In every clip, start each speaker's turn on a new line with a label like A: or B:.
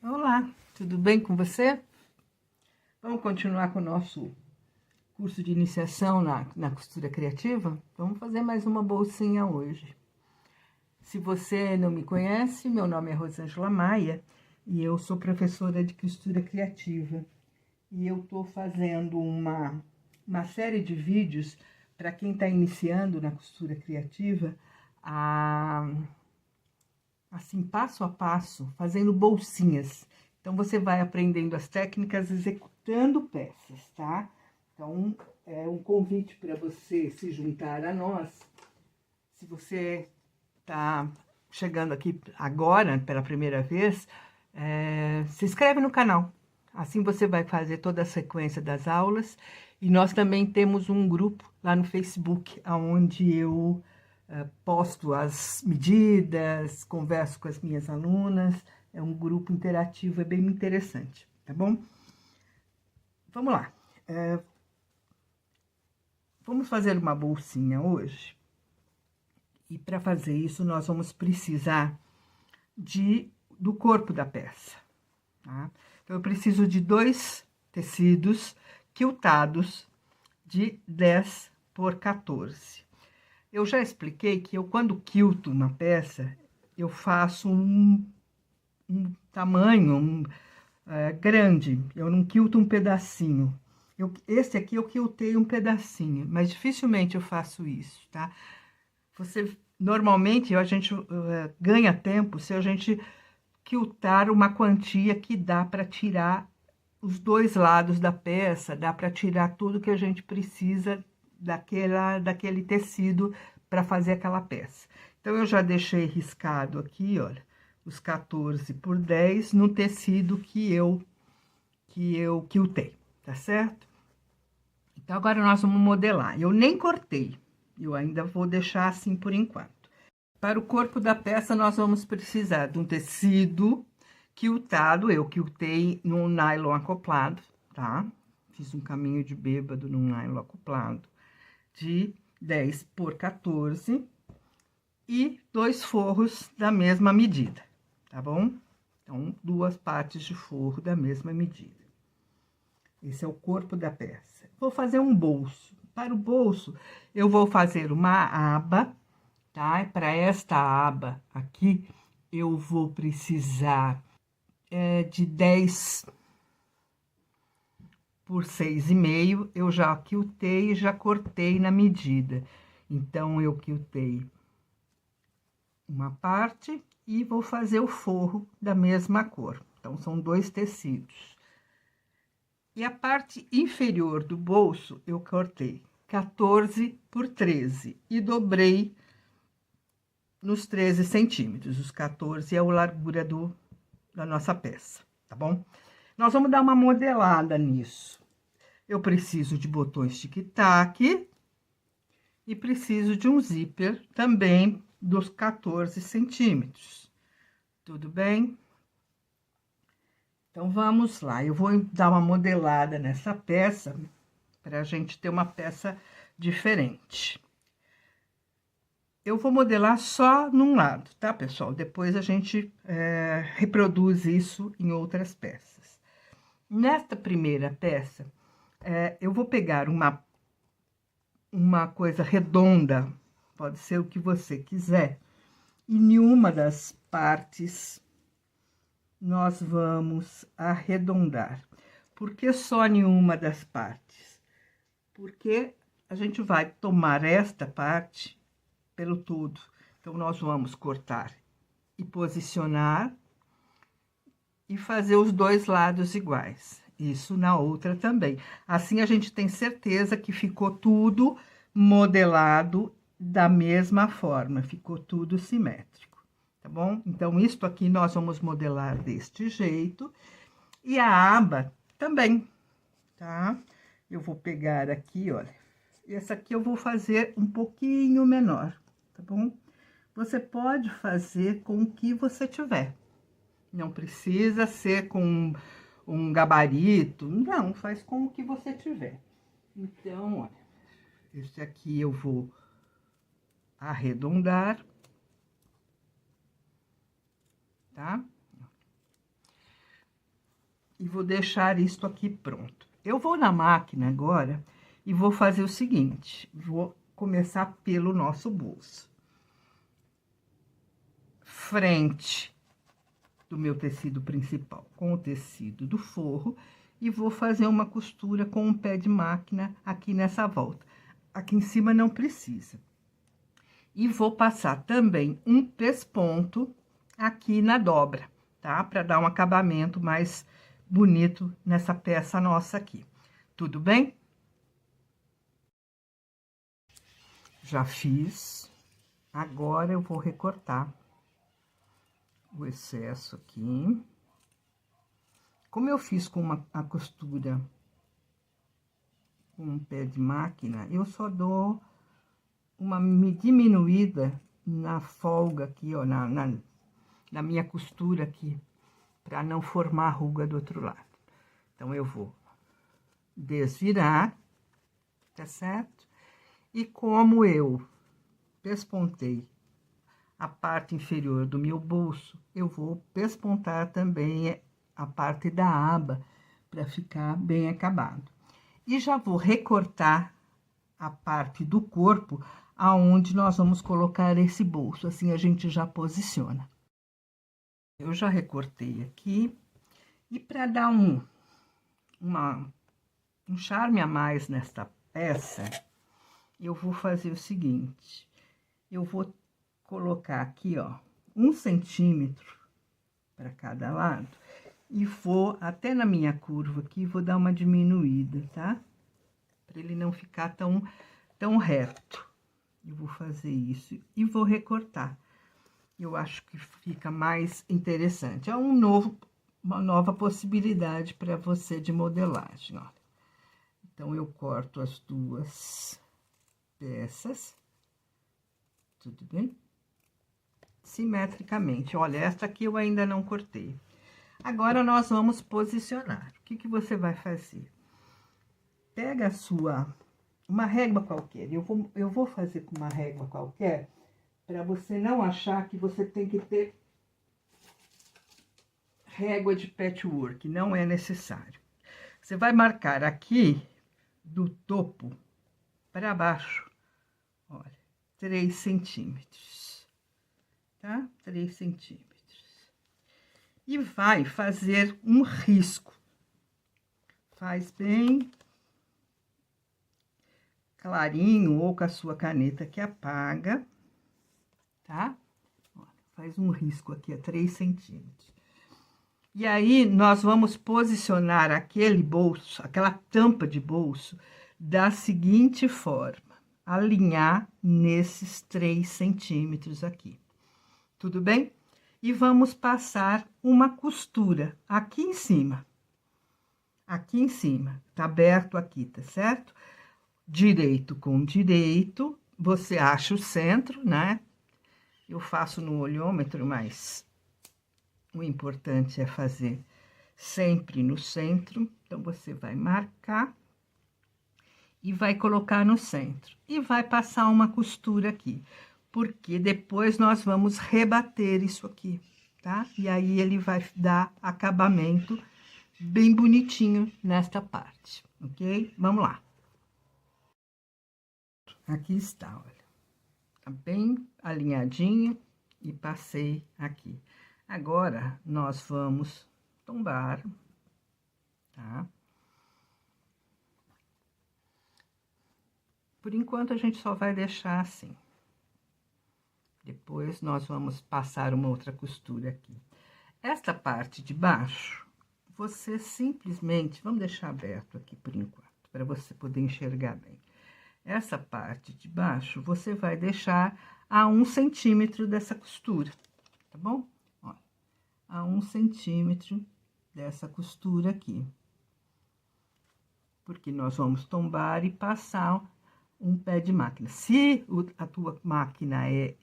A: Olá, tudo bem com você? Vamos continuar com o nosso curso de iniciação na costura criativa? Vamos fazer mais uma bolsinha hoje. Se você não me conhece, meu nome é Rosângela Maia e eu sou professora de costura criativa. E eu estou fazendo uma série de vídeos para quem está iniciando na costura criativa, assim, passo a passo, fazendo bolsinhas. Então, você vai aprendendo as técnicas executando peças, tá? Então, é um convite para você se juntar a nós. Se você está chegando aqui agora, pela primeira vez, se inscreve no canal. Assim você vai fazer toda a sequência das aulas. E nós também temos um grupo lá no Facebook, onde eu posto as medidas, converso com as minhas alunas. É um grupo interativo, é bem interessante, tá bom? Vamos lá. Vamos fazer uma bolsinha hoje. E para fazer isso, nós vamos precisar do corpo da peça, tá? Então, eu preciso de 2 tecidos quiltados de 10 por 14. Eu já expliquei que quando quilto uma peça, eu faço um tamanho grande, eu não quilto um pedacinho. Esse aqui eu quiltei um pedacinho, mas dificilmente eu faço isso, tá? Normalmente, a gente ganha tempo se a gente quiltar uma quantia que dá para tirar os 2 lados da peça, dá para tirar tudo que a gente precisa daquele tecido para fazer aquela peça. Então, eu já deixei riscado aqui, olha, os 14 por 10 no tecido que eu quiltei, tá certo? Então, agora nós vamos modelar. Eu nem cortei, eu ainda vou deixar assim por enquanto. Para o corpo da peça, nós vamos precisar de um tecido quiltado. Eu quiltei num nylon acoplado, tá? Fiz um caminho de bêbado num nylon acoplado de 10 por 14 e 2 forros da mesma medida, tá bom? Então, 2 partes de forro da mesma medida. Esse é o corpo da peça. Vou fazer um bolso. Para o bolso, eu vou fazer uma aba, tá? Para esta aba aqui, eu vou precisar de 10 por 6,5. Eu já quiltei e já cortei na medida. Então, eu quiltei uma parte e vou fazer o forro da mesma cor. Então, são 2 tecidos. E a parte inferior do bolso, eu cortei 14 por 13 e dobrei nos 13 centímetros. Os 14 é a largura da nossa peça, tá bom? Nós vamos dar uma modelada nisso. Eu preciso de botões tic-tac e preciso de um zíper também dos 14 centímetros. Tudo bem? Então, vamos lá. Eu vou dar uma modelada nessa peça para a gente ter uma peça diferente. Eu vou modelar só num lado, tá, pessoal? Depois a gente reproduz isso em outras peças. Nesta primeira peça, eu vou pegar uma coisa redonda, pode ser o que você quiser, e em uma das partes nós vamos arredondar. Por que só em uma das partes? Porque a gente vai tomar esta parte pelo todo. Então, nós vamos cortar e posicionar e fazer os 2 lados iguais. Isso na outra também. Assim, a gente tem certeza que ficou tudo modelado da mesma forma, ficou tudo simétrico, tá bom? Então, isto aqui nós vamos modelar deste jeito. E a aba também, tá? Eu vou pegar aqui, olha. Essa aqui eu vou fazer um pouquinho menor, tá bom? Você pode fazer com o que você tiver. Não precisa ser com um gabarito, não, faz com o que você tiver. Então, olha, esse aqui eu vou arredondar, tá? e vou deixar isto aqui pronto. Eu vou na máquina agora e vou fazer o seguinte, vou começar pelo nosso bolso. Frente do meu tecido principal com o tecido do forro e vou fazer uma costura com um pé de máquina aqui nessa volta. Aqui em cima não precisa. E vou passar também um pesponto aqui na dobra, tá? Para dar um acabamento mais bonito nessa peça nossa aqui. Tudo bem? Já fiz. Agora eu vou recortar o excesso aqui. Como eu fiz com a costura com um pé de máquina, eu só dou uma diminuída na folga aqui, ó, na minha costura aqui, para não formar ruga do outro lado. Então, eu vou desvirar, tá certo? E como eu pespontei a parte inferior do meu bolso, eu vou pespontar também a parte da aba, para ficar bem acabado. E já vou recortar a parte do corpo, aonde nós vamos colocar esse bolso, assim a gente já posiciona. Eu já recortei aqui, e para dar um charme a mais nesta peça, eu vou fazer o seguinte, eu vou colocar aqui, ó, 1 centímetro para cada lado, e vou até na minha curva aqui, vou dar uma diminuída, tá? Para ele não ficar tão reto. Eu vou fazer isso e vou recortar. Eu acho que fica mais interessante. É uma nova possibilidade para você de modelagem, olha. Então, eu corto as duas peças. Tudo bem? Simetricamente. Olha, esta aqui eu ainda não cortei. Agora, nós vamos posicionar. O que você vai fazer? Pega uma régua qualquer. Eu vou fazer com uma régua qualquer, para você não achar que você tem que ter régua de patchwork, não é necessário. Você vai marcar aqui, do topo para baixo, olha, 3 centímetros, tá? 3 centímetros. E vai fazer um risco. Faz bem clarinho ou com a sua caneta que apaga, tá? Olha, faz um risco aqui a 3 centímetros. E aí, nós vamos posicionar aquele bolso, aquela tampa de bolso, da seguinte forma: alinhar nesses 3 centímetros aqui. Tudo bem? E vamos passar uma costura aqui em cima. Aqui em cima, tá aberto aqui, tá certo? Direito com direito, você acha o centro, né? Eu faço no olhômetro, mas o importante é fazer sempre no centro. Então, você vai marcar e vai colocar no centro. E vai passar uma costura aqui, porque depois nós vamos rebater isso aqui, tá? E aí, ele vai dar acabamento bem bonitinho nesta parte, ok? Vamos lá. Aqui está, olha. Tá bem alinhadinho e passei aqui. Agora, nós vamos tombar, tá? Por enquanto, a gente só vai deixar assim. Depois, nós vamos passar uma outra costura aqui. Esta parte de baixo, você simplesmente... Vamos deixar aberto aqui por enquanto, para você poder enxergar bem. Essa parte de baixo, você vai deixar a 1 centímetro dessa costura, tá bom? Olha, a 1 centímetro dessa costura aqui. Porque nós vamos tombar e passar um pé de máquina. Se a tua máquina é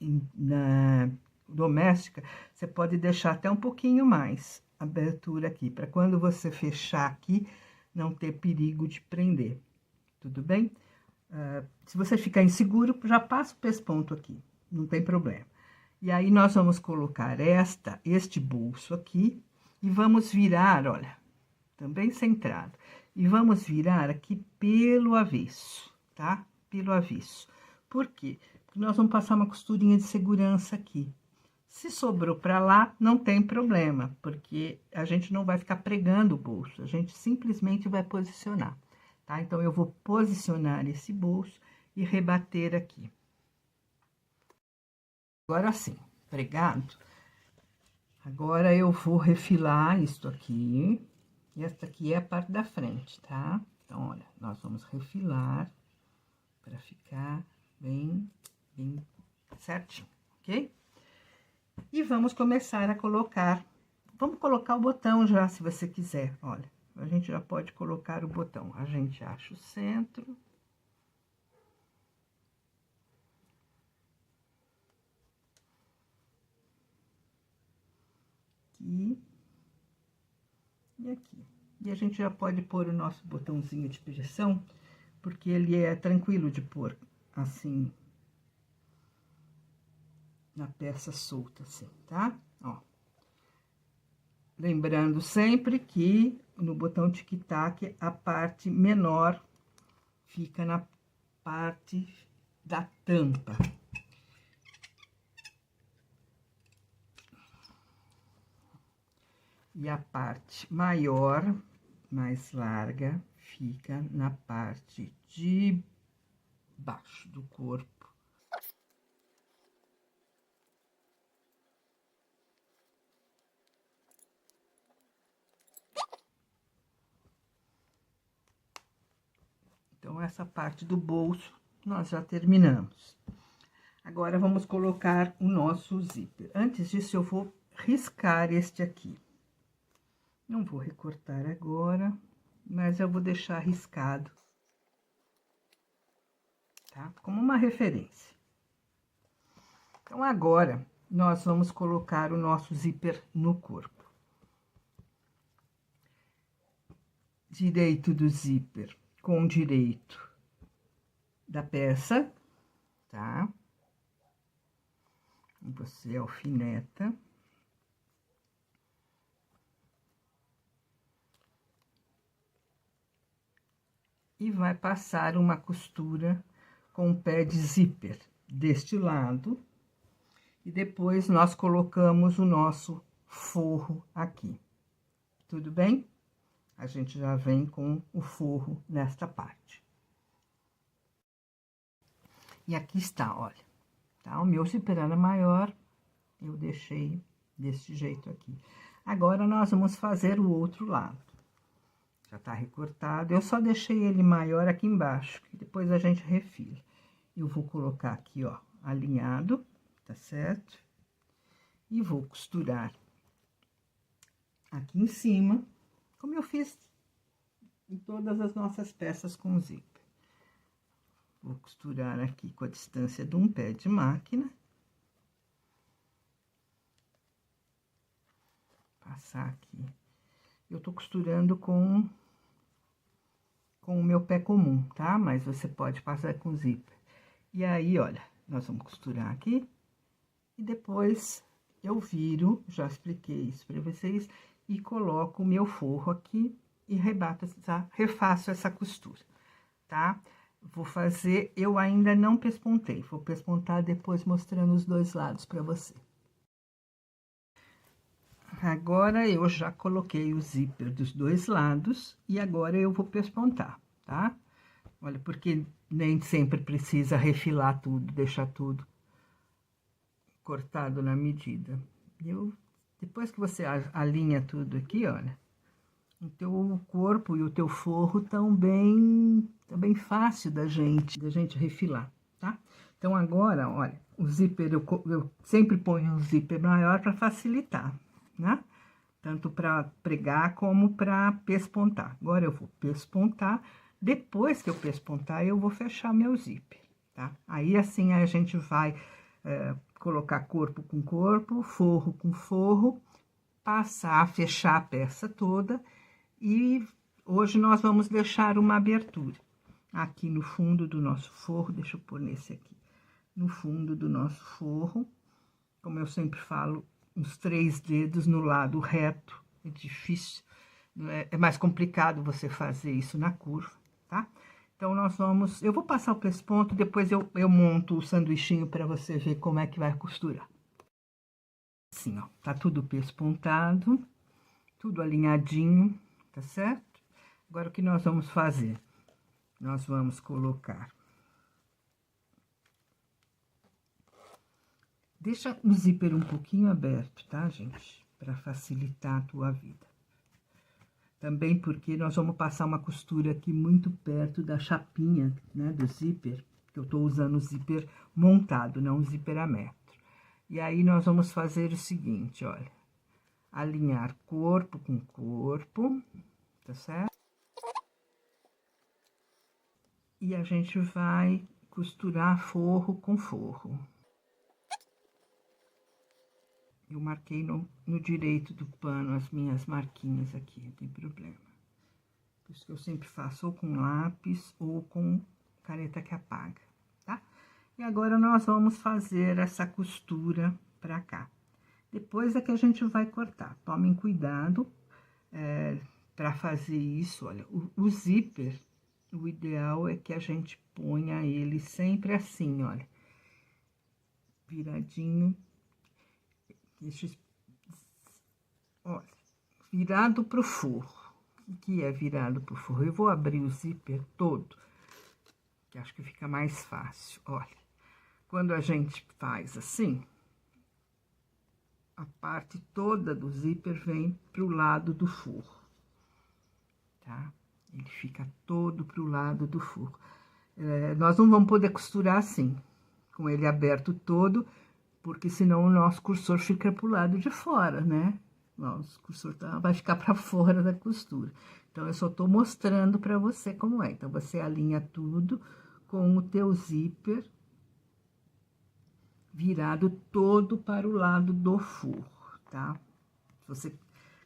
A: doméstica, você pode deixar até um pouquinho mais abertura aqui, para quando você fechar aqui, não ter perigo de prender, tudo bem? Se você ficar inseguro, já passa o pesponto aqui, não tem problema. E aí, nós vamos colocar este bolso aqui e vamos virar, olha, também centrado. E vamos virar aqui pelo avesso, tá? Pelo avesso. Por quê? Porque nós vamos passar uma costurinha de segurança aqui. Se sobrou para lá, não tem problema, porque a gente não vai ficar pregando o bolso, a gente simplesmente vai posicionar, tá? Então, eu vou posicionar esse bolso e rebater aqui. Agora sim, pregado. Agora, eu vou refilar isto aqui, e esta aqui é a parte da frente, tá? Então, olha, nós vamos refilar para ficar bem certinho, ok? E vamos começar a colocar, vamos colocar o botão já, se você quiser, olha, a gente já pode colocar o botão. A gente acha o centro. Aqui. E aqui. E a gente já pode pôr o nosso botãozinho de pressão, porque ele é tranquilo de pôr, assim, na peça solta, assim, tá? Ó. Lembrando sempre que no botão tic-tac, a parte menor fica na parte da tampa. E a parte maior, mais larga, fica na parte de baixo do corpo. Então, essa parte do bolso, nós já terminamos. Agora, vamos colocar o nosso zíper. Antes disso, eu vou riscar este aqui. Não vou recortar agora, mas eu vou deixar riscado, tá? Como uma referência. Então, agora, nós vamos colocar o nosso zíper no corpo. Direito do zíper com direito da peça, tá? Você alfineta. E vai passar uma costura com o pé de zíper deste lado. E depois, nós colocamos o nosso forro aqui. Tudo bem? A gente já vem com o forro nesta parte. E aqui está, olha, tá? O meu zíper era maior, eu deixei desse jeito aqui. Agora, nós vamos fazer o outro lado. Já tá recortado, eu só deixei ele maior aqui embaixo, que depois a gente refila. Eu vou colocar aqui, ó, alinhado, tá certo? E vou costurar aqui em cima, como eu fiz em todas as nossas peças com zíper. Vou costurar aqui com a distância de um pé de máquina. Passar aqui. Eu tô costurando com o meu pé comum, tá? Mas você pode passar com zíper. E aí, olha, nós vamos costurar aqui. E depois eu viro, já expliquei isso pra vocês, e coloco o meu forro aqui e rebato, refaço essa costura, tá? Vou fazer, eu ainda não pespontei, vou pespontar depois mostrando os dois lados pra você. Agora, eu já coloquei o zíper dos dois lados e agora eu vou pespontar, tá? Olha, porque nem sempre precisa refilar tudo, deixar tudo cortado na medida. Depois que você alinha tudo aqui, olha, o teu corpo e o teu forro estão bem fácil da gente refilar, tá? Então, agora, olha, o zíper, eu sempre ponho um zíper maior para facilitar, né? Tanto para pregar como para pespontar. Agora, eu vou pespontar. Depois que eu pespontar, eu vou fechar meu zíper, tá? Aí, assim, a gente vai colocar corpo com corpo, forro com forro, passar, fechar a peça toda. E hoje nós vamos deixar uma abertura aqui no fundo do nosso forro. Deixa eu pôr nesse aqui. No fundo do nosso forro, como eu sempre falo, uns 3 dedos no lado reto. É difícil É mais complicado você fazer isso na curva, tá? Então, eu vou passar o pesponto, depois eu monto o sanduichinho para você ver como é que vai costurar. Assim, ó, tá tudo pespontado, tudo alinhadinho, tá certo? Agora, o que nós vamos fazer? Nós vamos colocar... Deixa o zíper um pouquinho aberto, tá, gente? Para facilitar a tua vida. Também porque nós vamos passar uma costura aqui muito perto da chapinha, né, do zíper, que eu tô usando o zíper montado, não o zíper a metro. E aí, nós vamos fazer o seguinte, olha, alinhar corpo com corpo, tá certo? E a gente vai costurar forro com forro. Eu marquei no direito do pano as minhas marquinhas aqui, não tem problema. Por isso que eu sempre faço ou com lápis ou com caneta que apaga, tá? E agora, nós vamos fazer essa costura pra cá. Depois é que a gente vai cortar. Tomem cuidado pra fazer isso, olha. O zíper, o ideal é que a gente ponha ele sempre assim, olha. Viradinho. Olha, virado pro forro. O que é virado pro forro? Eu vou abrir o zíper todo, que acho que fica mais fácil. Olha, quando a gente faz assim, a parte toda do zíper vem pro lado do forro, tá? Ele fica todo pro lado do forro. Nós não vamos poder costurar assim, com ele aberto todo, porque senão o nosso cursor fica pro lado de fora, né? Nosso cursor vai ficar para fora da costura. Então, eu só tô mostrando para você como é. Então, você alinha tudo com o teu zíper virado todo para o lado do forro, tá? Se você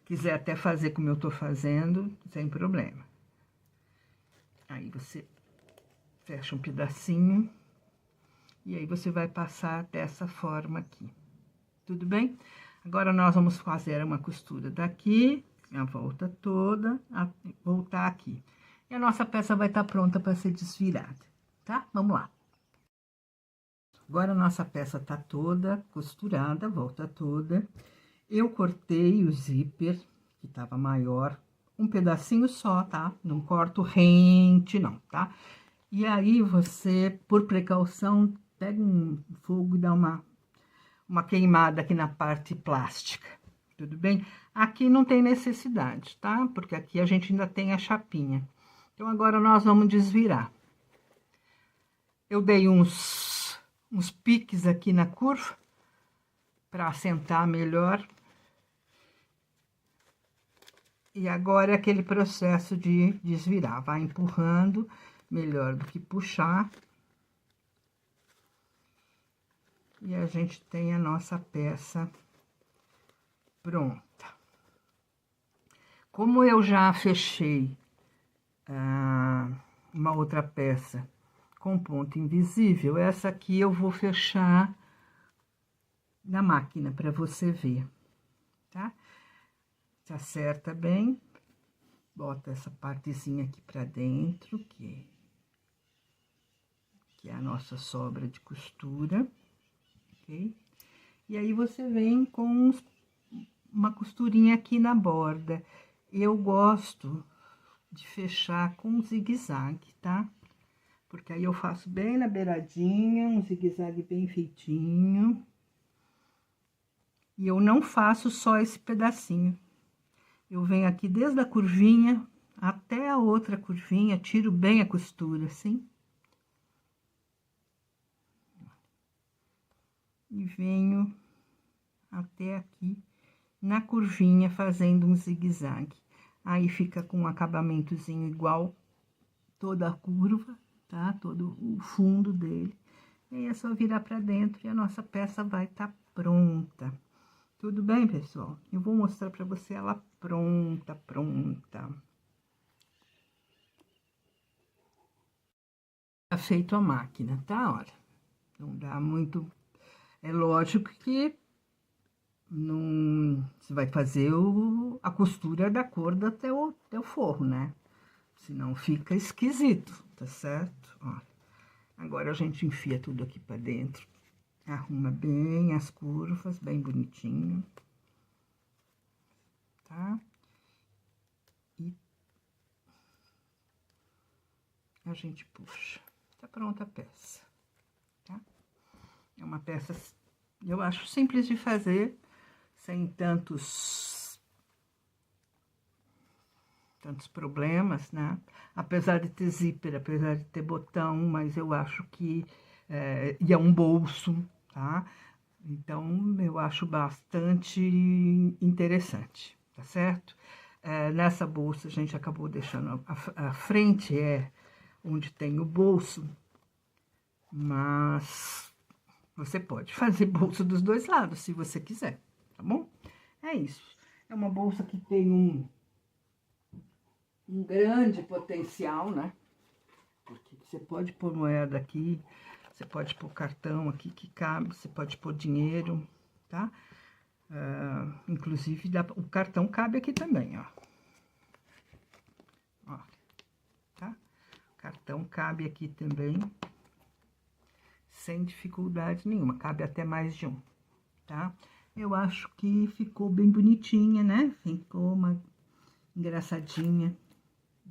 A: quiser até fazer como eu tô fazendo, sem problema. Aí, você fecha um pedacinho e aí você vai passar dessa forma aqui. Tudo bem? Agora, nós vamos fazer uma costura daqui, a volta toda, voltar aqui. E a nossa peça vai estar pronta para ser desvirada, tá? Vamos lá. Agora, a nossa peça tá toda costurada, volta toda. Eu cortei o zíper, que tava maior, um pedacinho só, tá? Não corto rente, não, tá? E aí, você, por precaução, pega um fogo e dá uma queimada aqui na parte plástica, tudo bem? Aqui não tem necessidade, tá? Porque aqui a gente ainda tem a chapinha. Então, agora nós vamos desvirar. Eu dei uns piques aqui na curva, para assentar melhor. E agora é aquele processo de desvirar, vai empurrando, melhor do que puxar. E a gente tem a nossa peça pronta. Como eu já fechei uma outra peça com ponto invisível, essa aqui eu vou fechar na máquina para você ver, tá? Se acerta bem, bota essa partezinha aqui para dentro, que é a nossa sobra de costura. Ok? E aí, você vem com uma costurinha aqui na borda. Eu gosto de fechar com zigue-zague, tá? Porque aí eu faço bem na beiradinha, um zigue-zague bem feitinho. E eu não faço só esse pedacinho. Eu venho aqui desde a curvinha até a outra curvinha, tiro bem a costura, assim. E venho até aqui na curvinha, fazendo um zigue-zague. Aí, fica com um acabamentozinho igual toda a curva, tá? Todo o fundo dele. E aí, é só virar pra dentro e a nossa peça vai estar pronta. Tudo bem, pessoal? Eu vou mostrar pra você ela pronta. Tá feito a máquina, tá? Olha, não dá muito... É lógico que não, você vai fazer a costura da cor do teu forro, né? Senão fica esquisito, tá certo? Ó, agora a gente enfia tudo aqui pra dentro. Arruma bem as curvas, bem bonitinho. Tá? E a gente puxa. Tá pronta a peça, tá? É uma peça, eu acho, simples de fazer, sem tantos problemas, né? Apesar de ter zíper, apesar de ter botão, mas eu acho que... e é um bolso, tá? Então, eu acho bastante interessante, tá certo? Nessa bolsa, a gente acabou deixando a frente, onde tem o bolso, mas você pode fazer bolsa dos dois lados, se você quiser, tá bom? É isso. É uma bolsa que tem um grande potencial, né? Porque você pode pôr moeda aqui, você pode pôr cartão aqui que cabe, você pode pôr dinheiro, tá? Inclusive, o cartão cabe aqui também, ó. Ó, tá? O cartão cabe aqui também, sem dificuldade nenhuma, cabe até mais de um, tá? Eu acho que ficou bem bonitinha, né? Ficou uma engraçadinha.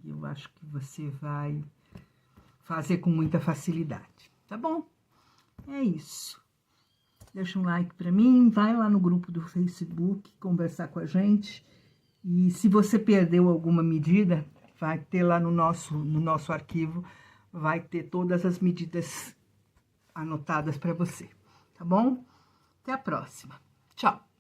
A: E eu acho que você vai fazer com muita facilidade, tá bom? É isso. Deixa um like pra mim, vai lá no grupo do Facebook conversar com a gente. E se você perdeu alguma medida, vai ter lá no nosso arquivo, vai ter todas as medidas anotadas para você, tá bom? Até a próxima. Tchau!